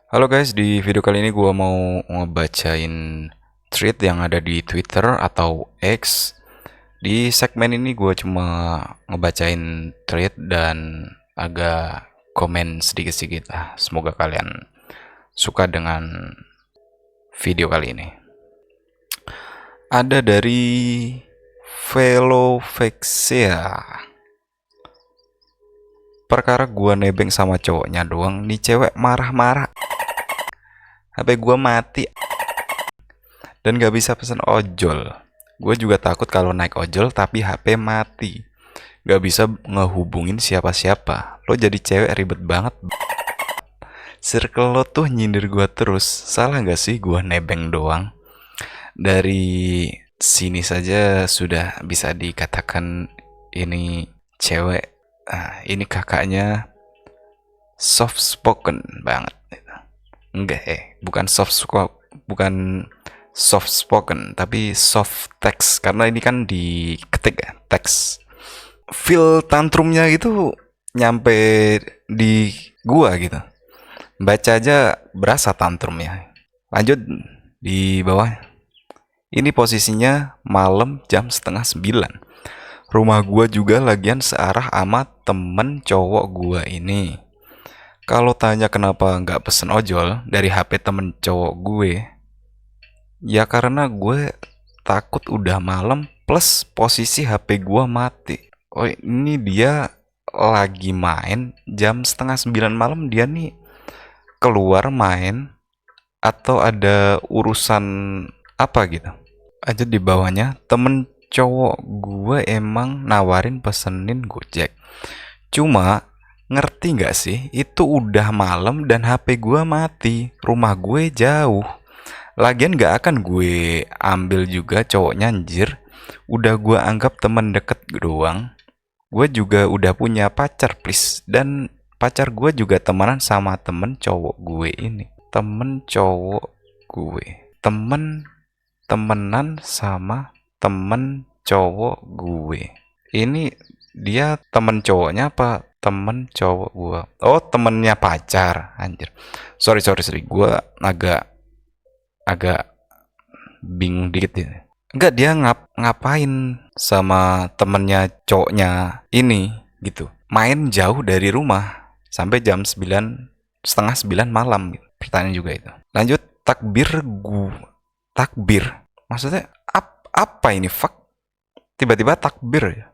Halo guys, di video kali ini gua mau ngebacain tweet yang ada di Twitter atau X. Di segmen ini gua cuma ngebacain tweet dan agak komen sedikit-sedikit lah. Semoga kalian suka dengan video kali ini. Ada dari Velovexia. Perkara gua nebeng sama cowoknya doang, nih cewek marah-marah. HP gua mati dan gak bisa pesen ojol. Gue juga takut kalau naik ojol tapi HP mati. Gak bisa ngehubungin siapa-siapa. Lo jadi cewek ribet banget. Circle lo tuh nyindir gue terus. Salah gak sih gue nebeng doang? Dari sini saja sudah bisa dikatakan ini cewek. Ini kakaknya soft spoken banget. Enggak, bukan bukan soft spoken tapi soft text karena ini kan diketik ya, teks. Feel tantrumnya itu nyampe di gua gitu. Baca aja berasa tantrumnya. Lanjut di bawah. Ini posisinya malam jam setengah 9. Rumah gua juga lagian searah sama temen cowok gua ini. Kalau tanya kenapa nggak pesen ojol dari HP temen cowok gue, ya karena gue takut udah malam plus posisi HP gue mati. Oh ini dia lagi main jam setengah 9 malam, dia nih keluar main atau ada urusan apa gitu. Aja di bawahnya temen cowok gue emang nawarin pesenin Gojek. Cuma ngerti nggak sih itu udah malam dan HP gue mati, rumah gue jauh. Lagian gak akan gue ambil juga cowoknya anjir. Udah gue anggap temen deket doang. Gue juga udah punya pacar please. Dan pacar gue juga temenan sama temen cowok gue ini. Temen cowok gue. Temenan sama temen cowok gue. Ini dia temen cowoknya apa temen cowok gue? Oh temennya pacar anjir. Sorry. Gue agak bingung dikit ya. Enggak, dia ngapain sama temennya cowoknya ini gitu. Main jauh dari rumah sampai jam 9, setengah 9 malam gitu. Pertanyaan juga itu. Lanjut takbir. Maksudnya apa ini fuck? Tiba-tiba takbir ya.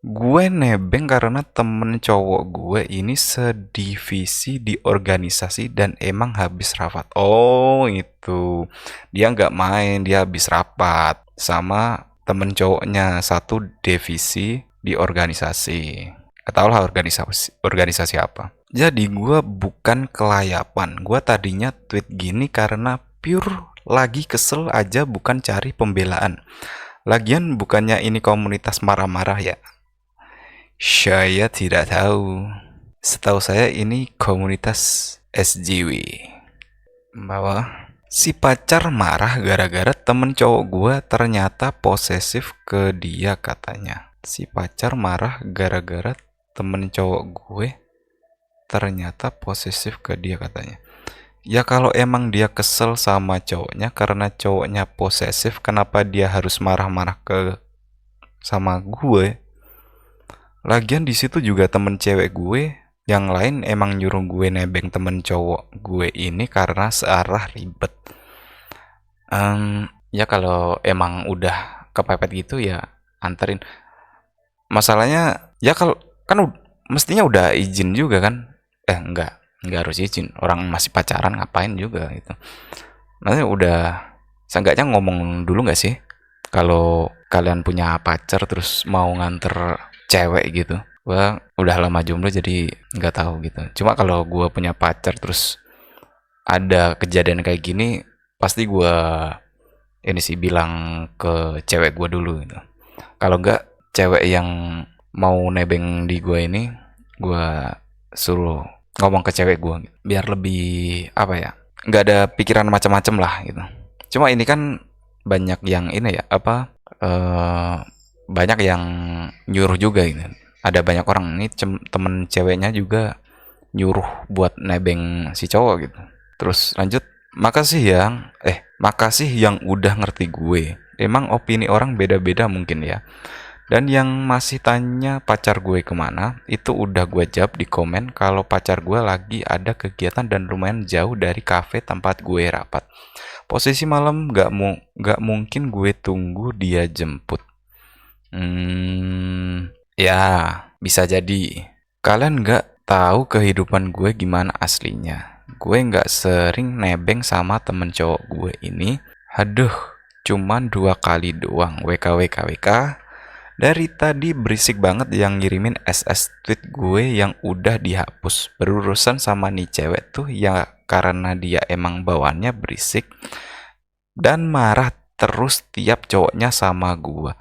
Gue nebeng karena temen cowok gue ini sedivisi di organisasi dan emang habis rapat. Oh itu, dia nggak main, dia habis rapat sama temen cowoknya satu divisi di organisasi. Gak tau lah organisasi apa. Jadi gue bukan kelayapan. Gue tadinya tweet gini karena pure lagi kesel aja, bukan cari pembelaan. Lagian bukannya ini komunitas marah-marah ya? Saya tidak tahu. Setahu saya ini komunitas SJW. Bahwa si pacar marah gara-gara temen cowok gue ternyata posesif ke dia katanya. Si pacar marah gara-gara temen cowok gue ternyata posesif ke dia katanya. Ya kalau emang dia kesel sama cowoknya karena cowoknya posesif, kenapa dia harus marah-marah ke sama gue? Lagian di situ juga temen cewek gue yang lain emang nyuruh gue nebeng temen cowok gue ini karena searah ribet. Ya kalau emang udah kepepet gitu ya anterin. Masalahnya ya kalau kan mestinya udah izin juga kan? Enggak harus izin. Orang masih pacaran ngapain juga gitu. Maksudnya udah seenggaknya ngomong dulu nggak sih? Kalau kalian punya pacar terus mau nganter cewek gitu, gua udah lama jomblo jadi nggak tahu gitu. Cuma kalau gua punya pacar terus ada kejadian kayak gini, pasti gua ini sih bilang ke cewek gua dulu gitu. Kalau nggak, cewek yang mau nebeng di gua ini, gua suruh ngomong ke cewek gua gitu. Biar lebih apa ya, nggak ada pikiran macam-macam lah gitu. Cuma ini kan banyak yang ini ya apa, banyak yang nyuruh juga gitu. Ada banyak orang ini temen ceweknya juga nyuruh buat nebeng si cowok gitu. Terus lanjut, makasih yang udah ngerti gue. Emang opini orang beda-beda mungkin ya. Dan yang masih tanya pacar gue kemana, itu udah gue jawab di komen kalau pacar gue lagi ada kegiatan dan lumayan jauh dari kafe tempat gue rapat. Posisi malam nggak mungkin gue tunggu dia jemput. Ya bisa jadi. Kalian nggak tahu kehidupan gue gimana aslinya. Gue nggak sering nebeng sama temen cowok gue ini. Aduh, cuman 2 kali doang. WKWKWK. Dari tadi berisik banget yang ngirimin SS tweet gue yang udah dihapus. Berurusan sama nih cewek tuh ya karena dia emang bawaannya berisik dan marah terus tiap cowoknya sama gue.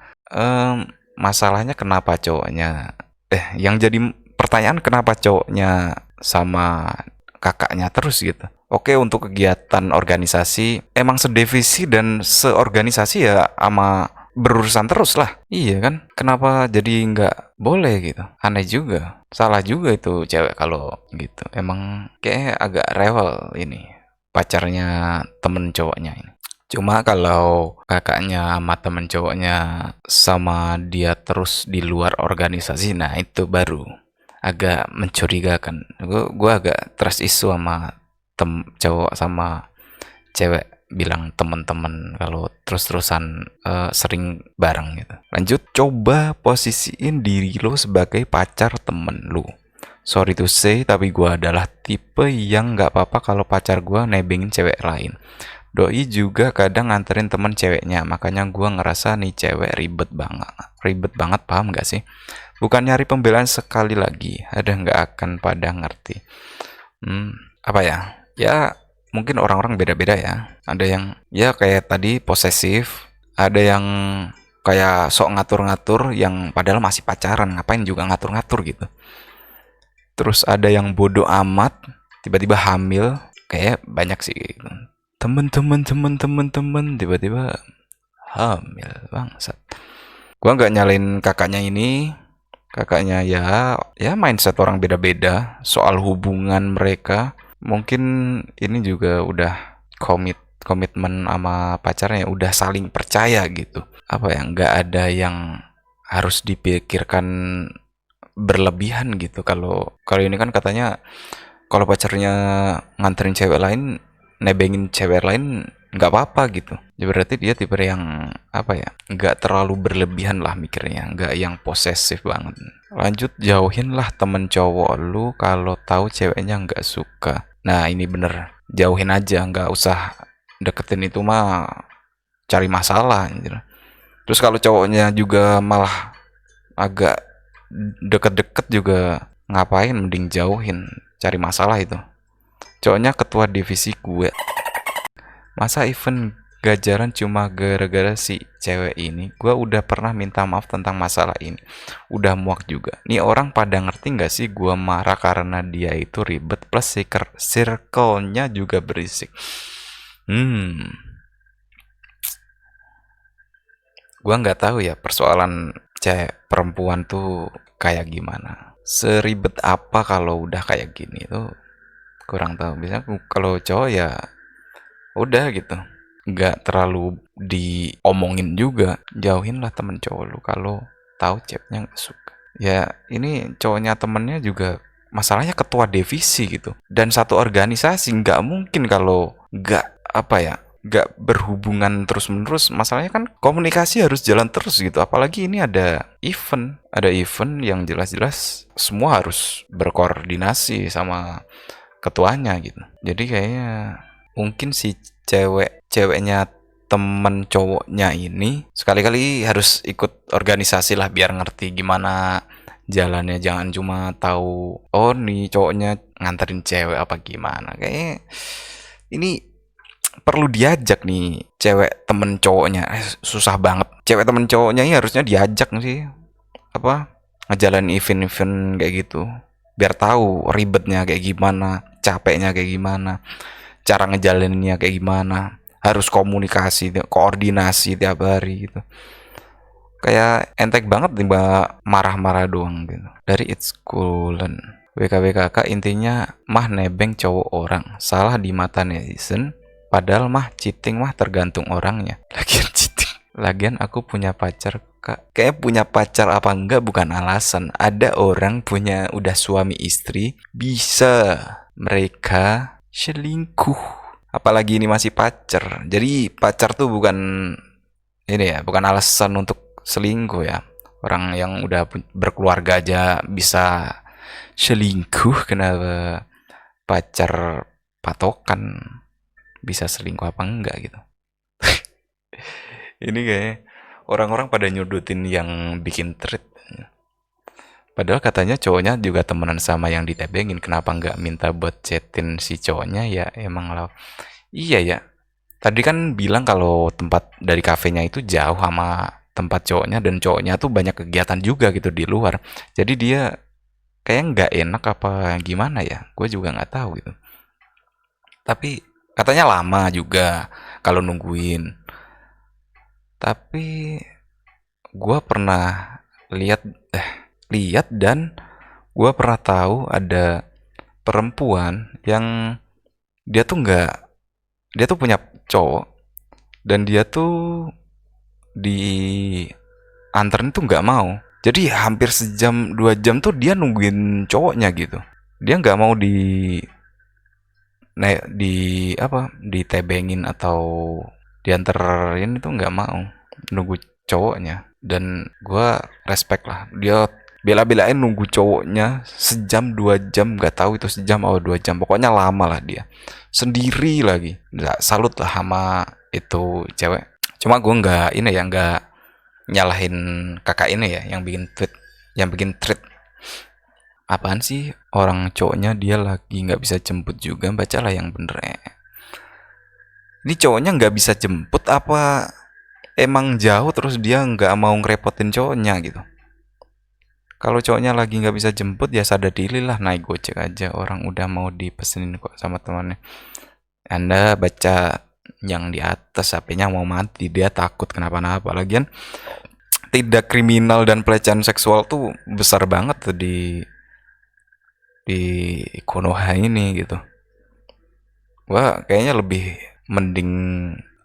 Masalahnya kenapa cowoknya? Yang jadi pertanyaan kenapa cowoknya sama kakaknya terus gitu. Oke, untuk kegiatan organisasi emang sedivisi dan seorganisasi ya sama berurusan terus lah. Iya kan? Kenapa jadi nggak boleh gitu? Aneh juga. Salah juga itu cewek kalau gitu. Emang kayak agak rewel ini pacarnya temen cowoknya ini. Cuma kalau kakaknya sama temen cowoknya sama dia terus di luar organisasi, nah itu baru agak mencurigakan. Gue agak trust issue sama cowok sama cewek bilang temen-temen kalau terus-terusan sering bareng gitu. Lanjut, coba posisiin diri lo sebagai pacar temen lo. Sorry to say, tapi gue adalah tipe yang nggak apa-apa kalau pacar gue nebengin cewek lain. Doi juga kadang nganterin temen ceweknya, makanya gue ngerasa nih cewek ribet banget, paham gak sih? Bukan nyari pembelaan sekali lagi, ada nggak akan pada ngerti. Apa ya? Ya mungkin orang-orang beda-beda ya. Ada yang ya kayak tadi posesif, ada yang kayak sok ngatur-ngatur yang padahal masih pacaran, ngapain juga ngatur-ngatur gitu. Terus ada yang bodoh amat, tiba-tiba hamil, kayak banyak sih gitu. Temen tiba-tiba hamil bangsat. Gua nggak nyalain kakaknya ini. Kakaknya ya mindset orang beda-beda soal hubungan mereka. Mungkin ini juga udah komitmen sama pacarnya, udah saling percaya gitu. Apa ya, nggak ada yang harus dipikirkan berlebihan gitu. Kalau ini kan katanya kalau pacarnya nganterin cewek lain, nebengin cewek lain nggak apa-apa gitu. Ya berarti dia tipe yang apa ya, nggak terlalu berlebihan lah mikirnya, nggak yang posesif banget. Lanjut, jauhin lah temen cowok lu kalau tahu ceweknya nggak suka. Nah ini bener, jauhin aja, nggak usah deketin, itu mah cari masalah gitu. Terus kalau cowoknya juga malah agak deket-deket juga, ngapain, mending jauhin, cari masalah itu. Cowoknya ketua divisi gue. Masa event gajaran cuma gara-gara si cewek ini? Gue udah pernah minta maaf tentang masalah ini. Udah muak juga. Nih orang pada ngerti gak sih gue marah karena dia itu ribet plus circle-nya juga berisik. Gue nggak tahu ya persoalan cewek perempuan tuh kayak gimana. Seribet apa kalau udah kayak gini tuh kurang tahu. Biasanya kalau cowok ya udah gitu, nggak terlalu diomongin juga, jauhin lah temen cowok lu kalau tahu ceweknya nggak suka. Ya ini cowoknya temennya juga masalahnya ketua divisi gitu dan satu organisasi, nggak mungkin kalau nggak berhubungan terus menerus. Masalahnya kan komunikasi harus jalan terus gitu, apalagi ini ada event yang jelas-jelas semua harus berkoordinasi sama ketuanya gitu. Jadi kayaknya mungkin si ceweknya temen cowoknya ini sekali-kali harus ikut organisasi lah biar ngerti gimana jalannya. Jangan cuma tahu oh nih cowoknya nganterin cewek apa gimana. Kayaknya ini perlu diajak nih cewek temen cowoknya. Susah banget, cewek temen cowoknya ini harusnya diajak sih, apa, ngejalanin event-event kayak gitu biar tahu ribetnya kayak gimana, capeknya kayak gimana, cara ngejalaninnya kayak gimana. Harus koordinasi tiap hari gitu. Kayak entek banget nih mbak, marah-marah doang gitu. Dari It's Coolen. WKWKK intinya mah nebeng cowok orang, salah di mata netizen, padahal mah cheating mah tergantung orangnya. Lagian cheating. Lagian aku punya pacar, Kak. Kayak punya pacar apa enggak bukan alasan. Ada orang punya udah suami istri, bisa mereka selingkuh. Apalagi ini masih pacar. Jadi pacar tuh bukan ini ya, bukan alasan untuk selingkuh ya. Orang yang udah berkeluarga aja bisa selingkuh, kenapa pacar patokan bisa selingkuh apa enggak gitu. Ini kayak orang-orang pada nyudutin yang bikin thread. Padahal katanya cowoknya juga temenan sama yang ditebengin. Kenapa nggak minta buat chatin si cowoknya ya emang lah. Iya ya. Tadi kan bilang kalau tempat dari kafenya itu jauh sama tempat cowoknya dan cowoknya tuh banyak kegiatan juga gitu di luar. Jadi dia kayak nggak enak apa gimana ya. Gue juga nggak tahu gitu. Tapi katanya lama juga kalau nungguin. Tapi gue pernah lihat lihat dan gue pernah tahu ada perempuan yang dia tuh nggak dia tuh punya cowok dan dia tuh di anterin tuh nggak mau, jadi hampir sejam 2 jam tuh dia nungguin cowoknya gitu. Dia nggak mau di apa ditebengin atau dianterin, itu nggak mau, nunggu cowoknya. Dan gue respect lah, dia bela-belain nunggu cowoknya sejam 2 jam, nggak tahu itu sejam atau 2 jam, pokoknya lama lah dia sendiri lagi. Nggak salut lah sama itu cewek. Cuma gue nggak ini ya, nggak nyalahin kakak ini ya yang bikin tweet. Apaan sih, orang cowoknya dia lagi nggak bisa jemput juga, bacalah yang bener. Ini cowoknya nggak bisa jemput apa emang jauh terus dia nggak mau ngerepotin cowoknya gitu. Kalau cowoknya lagi nggak bisa jemput ya sadar diri lah, naik gojek aja, orang udah mau dipesenin kok sama temannya. Anda baca yang di atas, HP-nya mau mati, dia takut kenapa-napa. Lagian tidak kriminal dan pelecehan seksual tuh besar banget tuh di Konoha ini gitu. Wah, kayaknya lebih mending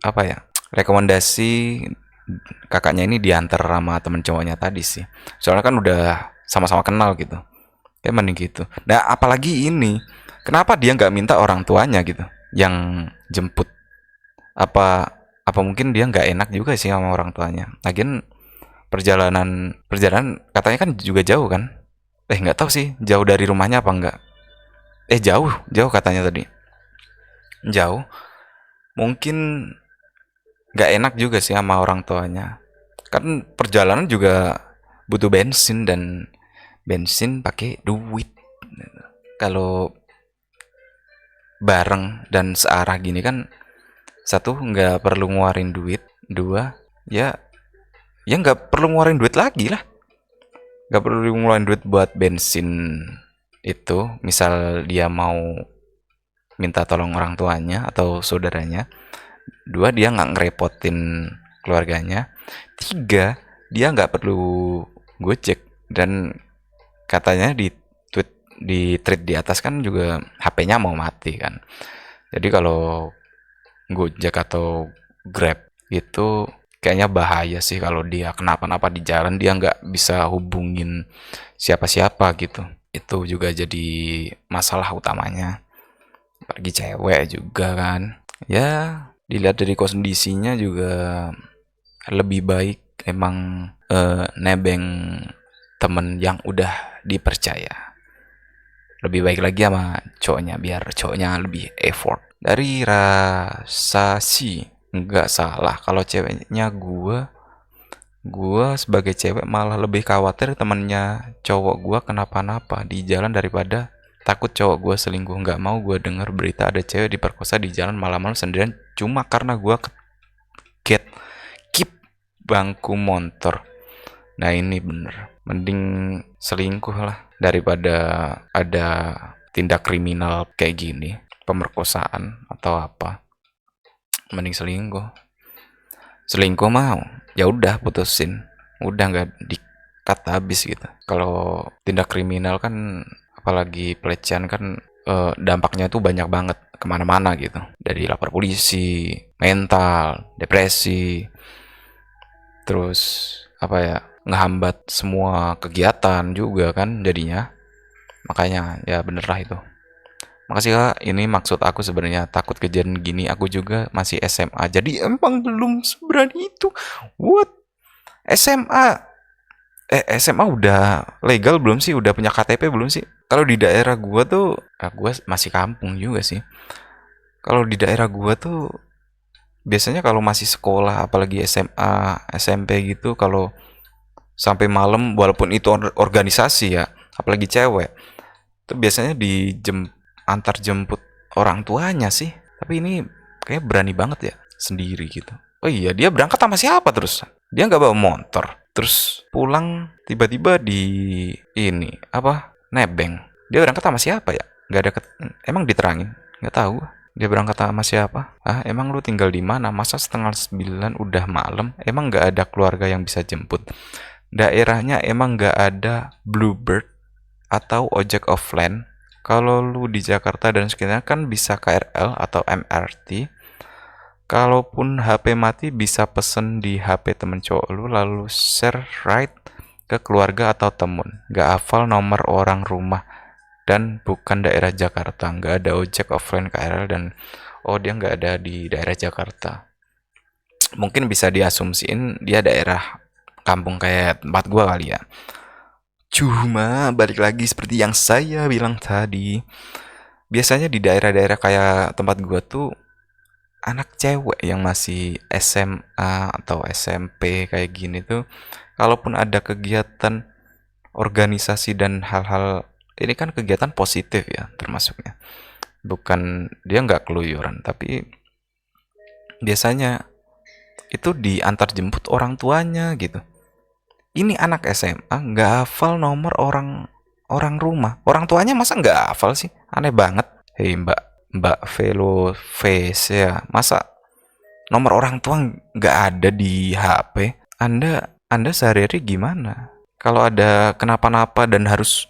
apa ya, rekomendasi kakaknya ini diantar sama temen cowoknya tadi sih. Soalnya kan udah sama-sama kenal gitu. Kayak mending gitu. Nah, apalagi ini, kenapa dia nggak minta orang tuanya gitu yang jemput? Apa apa mungkin dia nggak enak juga sih sama orang tuanya. Lagian perjalanan katanya kan juga jauh kan? Nggak tahu sih jauh dari rumahnya apa enggak. Jauh, jauh katanya tadi. Jauh. Mungkin nggak enak juga sih sama orang tuanya. Kan perjalanan juga butuh bensin dan bensin pakai duit. Kalau bareng dan searah gini kan, satu nggak perlu ngeluarin duit, dua ya nggak perlu ngeluarin duit lagi lah, nggak perlu ngeluarin duit buat bensin itu. Misal dia mau minta tolong orang tuanya atau saudaranya, dua dia nggak ngerepotin keluarganya, tiga dia nggak perlu gojek. Dan katanya di tweet di atas kan juga HP-nya mau mati kan. Jadi kalau Gojek atau Grab itu kayaknya bahaya sih, kalau dia kenapa-napa di jalan dia nggak bisa hubungin siapa-siapa gitu. Itu juga jadi masalah utamanya. Apalagi cewek juga kan. Ya, dilihat dari kondisinya juga lebih baik emang nebeng temen yang udah dipercaya. Lebih baik lagi sama cowoknya, biar cowoknya lebih effort. Dari rasa sih nggak salah kalau ceweknya gue sebagai cewek malah lebih khawatir temennya cowok gue kenapa-napa di jalan daripada takut cowok gue selingkuh. Nggak mau gue denger berita ada cewek diperkosa di jalan malam-malam sendirian cuma karena gue keep bangku motor. Nah ini bener, mending selingkuh lah daripada ada tindak kriminal kayak gini, pemerkosaan atau apa. Mending selingkuh mau ya udah putusin, udah nggak di cut habis gitu. Kalau tindak kriminal kan apalagi pelecehan kan dampaknya itu banyak banget kemana-mana gitu, dari lapor polisi, mental, depresi, terus apa ya, ngehambat semua kegiatan juga kan jadinya. Makanya ya bener lah itu. Makasih Kak, ini maksud aku sebenarnya takut kejadian gini, aku juga masih SMA, jadi emang belum seberani itu. What? SMA? SMA udah legal belum sih? Udah punya KTP belum sih? Kalau di daerah gua tuh, gua masih kampung juga sih. Kalau di daerah gua tuh biasanya kalau masih sekolah, apalagi SMA, SMP gitu, kalau sampai malam, walaupun itu organisasi ya, apalagi cewek, itu biasanya antar jemput orang tuanya sih. Tapi ini kayak berani banget ya, sendiri gitu. Oh iya, dia berangkat sama siapa terus? Dia nggak bawa motor. Terus pulang tiba-tiba di ini apa? Nebeng. Dia berangkat sama siapa ya? Nggak ada emang diterangin? Nggak tahu. Dia berangkat sama siapa? Ah, emang lu tinggal di mana? Masa setengah 9 udah malam? Emang nggak ada keluarga yang bisa jemput? Daerahnya emang nggak ada Bluebird atau ojek offline. Kalau lu di Jakarta dan sekitarnya kan bisa KRL atau MRT. Kalaupun HP mati bisa pesen di HP temen cowok lu lalu share ride ke keluarga atau temen. Gak hafal nomor orang rumah dan bukan daerah Jakarta. Gak ada ojek offline KRL dan dia nggak ada di daerah Jakarta. Mungkin bisa diasumsiin dia daerah kampung kayak tempat gua kali ya. Cuma balik lagi seperti yang saya bilang tadi, biasanya di daerah-daerah kayak tempat gua tuh anak cewek yang masih SMA atau SMP kayak gini tuh, kalaupun ada kegiatan organisasi dan hal-hal ini kan kegiatan positif ya termasuknya. Bukan dia nggak keluyuran, tapi biasanya itu diantar jemput orang tuanya gitu. Ini anak SMA nggak hafal nomor orang orang rumah. Orang tuanya masa nggak hafal sih? Aneh banget. Hei Mbak Velo Face ya, masa nomor orang tua nggak ada di HP? Anda sehari-hari gimana? Kalau ada kenapa-napa dan harus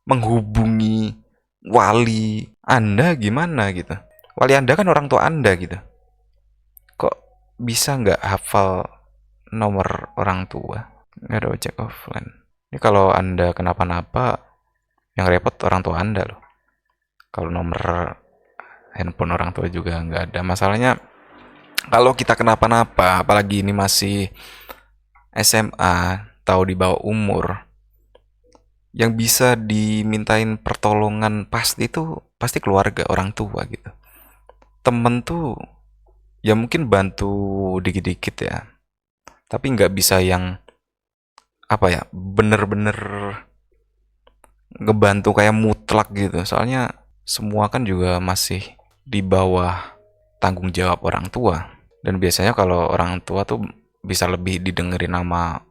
menghubungi wali Anda gimana gitu? Wali Anda kan orang tua Anda gitu. Kok bisa nggak hafal nomor orang tua? Nggak ada ojek offline. Ini kalau Anda kenapa-napa, yang repot orang tua Anda loh. Kalau nomor handphone orang tua juga nggak ada. Masalahnya kalau kita kenapa-napa, apalagi ini masih SMA, tahu di bawah umur, yang bisa dimintain pertolongan pasti keluarga, orang tua gitu. Temen tuh ya mungkin bantu dikit-dikit ya, tapi nggak bisa yang apa ya, bener-bener ngebantu kayak mutlak gitu. Soalnya semua kan juga masih di bawah tanggung jawab orang tua. Dan biasanya kalau orang tua tuh bisa lebih didengerin sama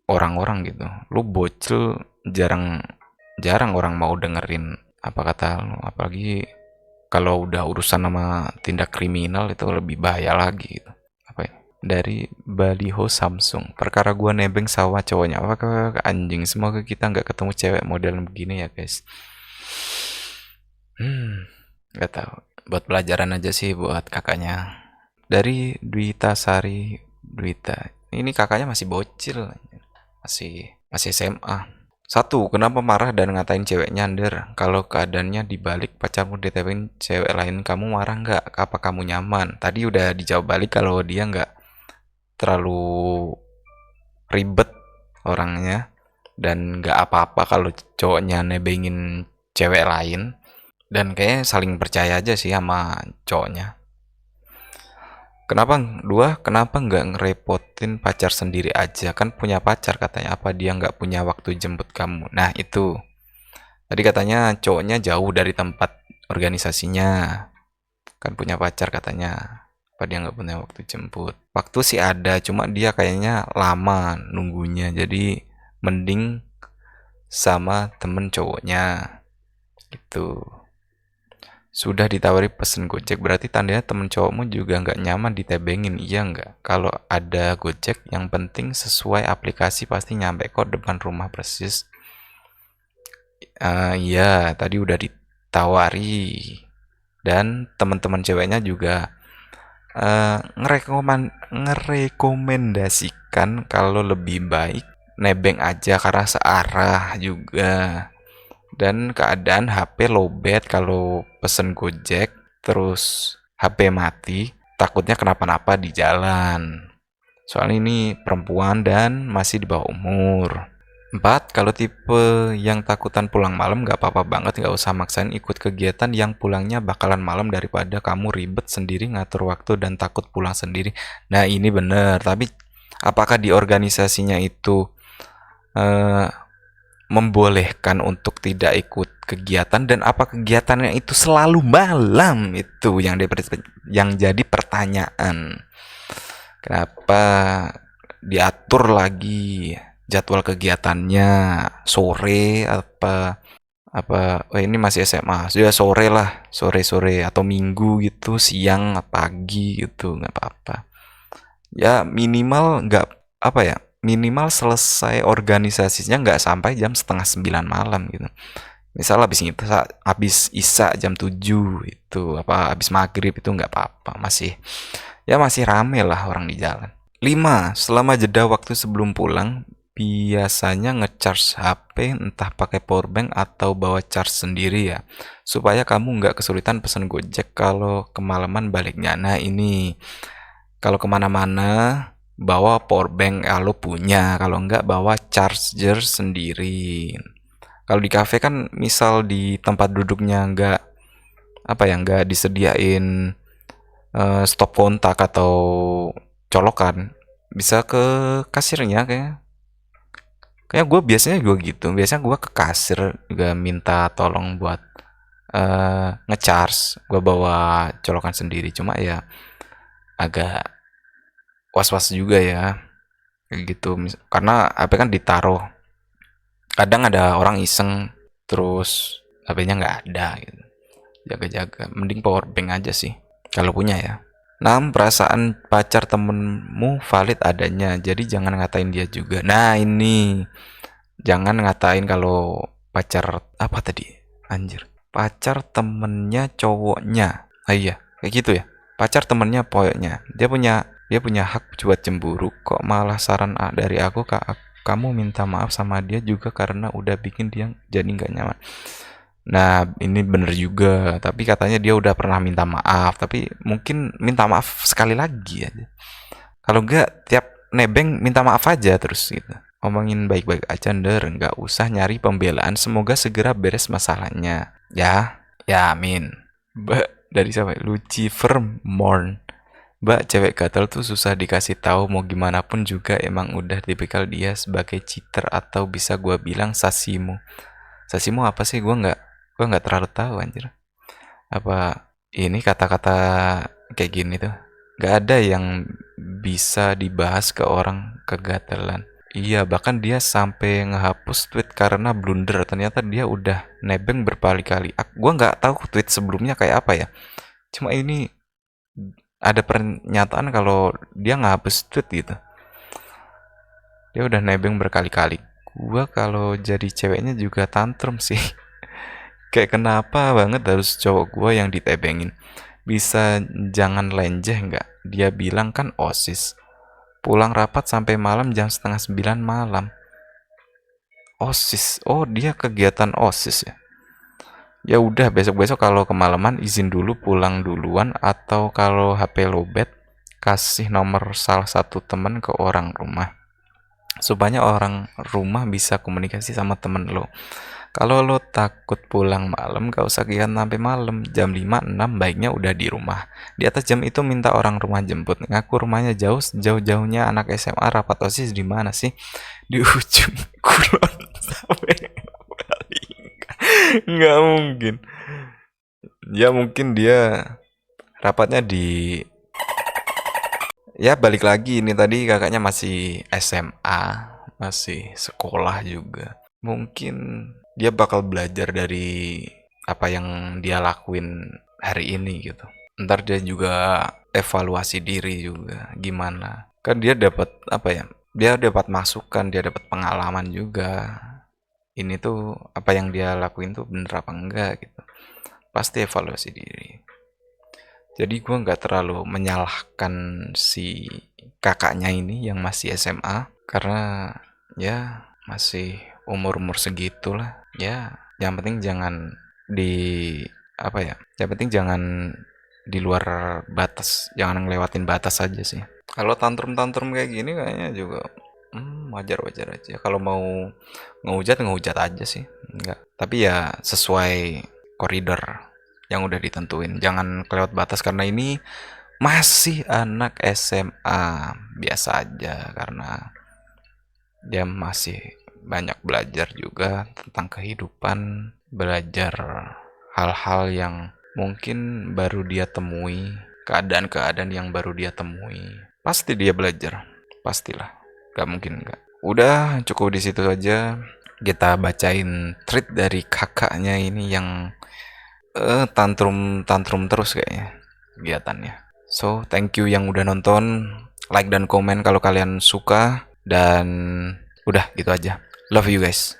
orang-orang gitu. Lu bocil jarang orang mau dengerin apa kata lu. Apalagi kalau udah urusan sama tindak kriminal itu lebih bahaya lagi gitu. Apa ya? Dari baliho Samsung, perkara gua nebeng sawah cowoknya apa ke anjing. Semoga kita nggak ketemu cewek model begini ya guys. Nggak tahu, buat pelajaran aja sih buat kakaknya. Dari Dwita Sari Dwita, ini kakaknya masih bocil, masih SMA. Satu, kenapa marah dan ngatain cewek nyander? Kalau keadaannya dibalik pacarmu ditepin cewek lain, kamu marah nggak? Apa kamu nyaman? Tadi udah dijawab balik kalau dia nggak terlalu ribet orangnya dan nggak apa-apa kalau cowoknya nebengin cewek lain, dan kayaknya saling percaya aja sih sama cowoknya. Kenapa nggak ngerepotin pacar sendiri aja? Kan punya pacar katanya. Apa dia nggak punya waktu jemput kamu? Nah itu. Tadi katanya cowoknya jauh dari tempat organisasinya. Kan punya pacar katanya. Apa dia nggak punya waktu jemput? Waktu sih ada, cuma dia kayaknya lama nunggunya. Jadi mending sama temen cowoknya. Gitu. Sudah ditawari pesen Gojek, berarti tandanya temen cowokmu juga nggak nyaman ditebengin, iya nggak? Kalau ada Gojek, yang penting sesuai aplikasi pasti nyampe kok depan rumah persis. Iya, tadi udah ditawari dan teman-teman ceweknya juga ngerekomendasikan kalau lebih baik nebeng aja karena searah juga. Dan keadaan HP lowbat kalau pesen Gojek terus HP mati, takutnya kenapa-napa di jalan. Soalnya ini perempuan dan masih di bawah umur. 4. Kalau tipe yang takutan pulang malam gak apa-apa banget, gak usah maksain ikut kegiatan yang pulangnya bakalan malam daripada kamu ribet sendiri ngatur waktu dan takut pulang sendiri. Nah ini bener, tapi apakah di organisasinya itu eh, membolehkan untuk tidak ikut kegiatan dan apa kegiatannya itu selalu malam, itu yang jadi pertanyaan. Kenapa diatur lagi jadwal kegiatannya sore apa oh ini masih SMA sudah sore lah, sore atau minggu gitu, siang pagi gitu, nggak apa-apa ya, minimal nggak apa ya, minimal selesai organisasinya nggak sampai jam setengah 9 malam gitu. Misal habis isya jam 7 itu apa habis maghrib itu nggak apa-apa, masih rame lah orang di jalan. 5. Selama jeda waktu sebelum pulang, biasanya ngecharge HP entah pakai powerbank atau bawa charge sendiri ya, supaya kamu nggak kesulitan pesan Gojek kalau kemalaman baliknya. Nah ini kalau kemana-mana bawa powerbank kalau punya, kalau nggak bawa charger sendiri. Kalau di cafe kan misal di tempat duduknya nggak disediain stop kontak atau colokan, bisa ke kasirnya kayak gue biasanya juga gitu, biasanya gue ke kasir juga minta tolong buat ngecharge, gue bawa colokan sendiri, cuma ya agak was-was juga ya kayak gitu, karena HP kan ditaruh, kadang ada orang iseng terus HP-nya nggak ada gitu, jaga-jaga, mending power bank aja sih kalau punya ya. 6. Perasaan pacar temenmu valid adanya, jadi jangan ngatain dia juga. Nah ini jangan ngatain kalau pacar apa tadi, anjir, pacar temennya cowoknya, iya kayak gitu ya, pacar temennya pokoknya dia punya hak buat cemburu, kok malah saran dari aku, kamu minta maaf sama dia juga karena udah bikin dia jadi nggak nyaman. Nah, ini bener juga, tapi katanya dia udah pernah minta maaf, tapi mungkin minta maaf sekali lagi aja. Kalau enggak, tiap nebeng minta maaf aja terus gitu. Ngomongin baik-baik aja, nggak usah nyari pembelaan, semoga segera beres masalahnya. Ya, ya amin. Mbak, dari siapa? Lucifer Morn. Mbak, cewek gatel tuh susah dikasih tahu, mau gimana pun juga emang udah tipikal dia sebagai cheater, atau bisa gua bilang sasimu. Sasimu apa sih? Gua nggak terlalu tahu anjir. Apa ini kata-kata kayak gini tuh? Nggak ada yang bisa dibahas ke orang kegatelan. Iya, bahkan dia sampai ngehapus tweet karena blunder. Ternyata dia udah nebeng berkali-kali. Gua nggak tahu tweet sebelumnya kayak apa ya. Cuma ini ada pernyataan kalau dia ngehapus tweet gitu. Dia udah nebeng berkali-kali. Gua kalau jadi ceweknya juga tantrum sih. Kayak kenapa banget harus cowok gue yang ditebengin? Bisa jangan lenjeh nggak? Dia bilang kan OSIS. Pulang rapat sampai malam jam setengah 9 malam. OSIS. Oh, dia kegiatan OSIS ya. Ya udah, besok-besok kalau kemalaman izin dulu pulang duluan, atau kalau HP lowbat kasih nomor salah satu teman ke orang rumah, supaya orang rumah bisa komunikasi sama temen lo. Kalau lo takut pulang malam, gak usah kegiatan sampai malam. Jam 5, 6 baiknya udah di rumah. Di atas jam itu minta orang rumah jemput. Ngaku rumahnya jauh-jauhnya anak SMA rapat OSIS di mana sih? Di ujung kulon sampai Balingka. Nggak mungkin. Ya mungkin dia rapatnya di, ya balik lagi, ini tadi kakaknya masih SMA, masih sekolah juga. Mungkin dia bakal belajar dari apa yang dia lakuin hari ini gitu. Ntar dia juga evaluasi diri juga gimana. Kan dia dapat apa ya? Dia dapat masukan, dia dapat pengalaman juga. ini tuh apa yang dia lakuin tuh bener apa enggak gitu. Pasti evaluasi diri. Jadi gue nggak terlalu menyalahkan si kakaknya ini yang masih SMA, karena ya masih umur-umur segitulah. Ya, yang penting jangan di apa ya? Yang penting jangan di luar batas, jangan ngelewatin batas aja sih. Kalau tantrum-tantrum kayak gini kayaknya juga wajar-wajar aja. Kalau mau ngehujat ngehujat aja sih. Enggak. Tapi ya sesuai koridor yang udah ditentuin. Jangan kelewat batas karena ini masih anak SMA. Biasa aja karena dia masih banyak belajar juga tentang kehidupan, belajar hal-hal yang mungkin baru dia temui, keadaan-keadaan yang baru dia temui. Pasti dia belajar, pastilah. Gak mungkin enggak. Udah cukup di situ aja. Kita bacain tweet dari kakaknya ini yang tantrum terus kayaknya kegiatannya. So, thank you yang udah nonton. Like dan komen kalau kalian suka. Dan udah gitu aja. Love you guys.